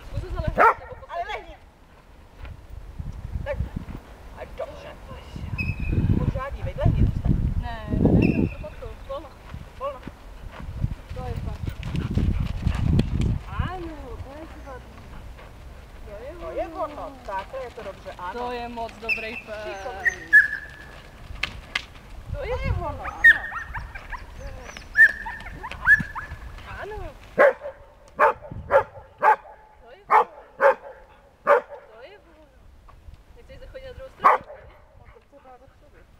Zkus se zalehnout. Ale lehni. Tak. A dobře. Možná dívej, lehni, zůstaň. Ne, to volno. Volno. To je fakt. Ano, to je fakt. To je ono, takhle je to dobře, ano. To je moc dobrý pes. Šikovný. To je ono, ano. Ano. To je ono. To je ono. Nechceš zachodit na druhou stranu?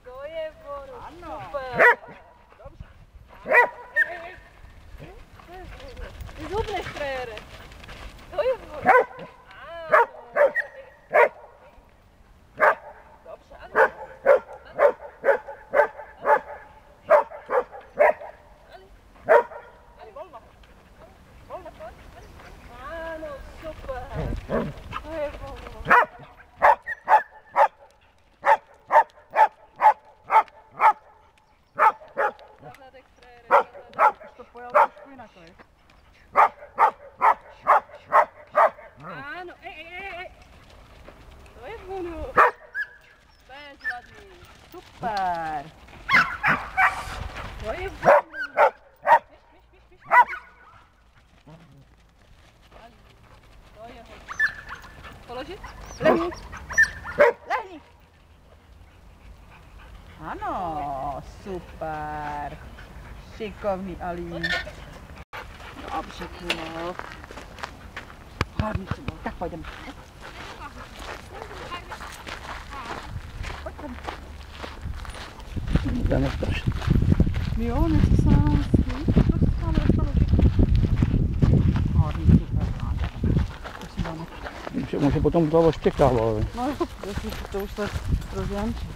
To je ono. Ano. Super. Dobře. Ty zhubneš, frére. To je ono. Ano. Dobře. Ali, volno. Volno. Ano, super. To je ono. Zadek, frére, zadek. Už to pojel trošku jinak, ne? Ano, ej. To je ono. Bezvadný. Super. To je ono. To je hodně. Položit? Lehni. Lehni. Ano, super. Šikovný, Ali. Dobře, Kulo. Hodný to byl. Tak pojďme. To je nestrašný. Jo, něco se nám dostalo. Hodný, super. To si dáme. Může potom to oštěkává. No jo, to už se rozjančí.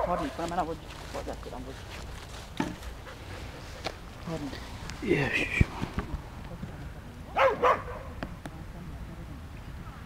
Hodný, půjdeme na vodičku. Pojď, já ti dám vodičku. Hodný. Ježiš.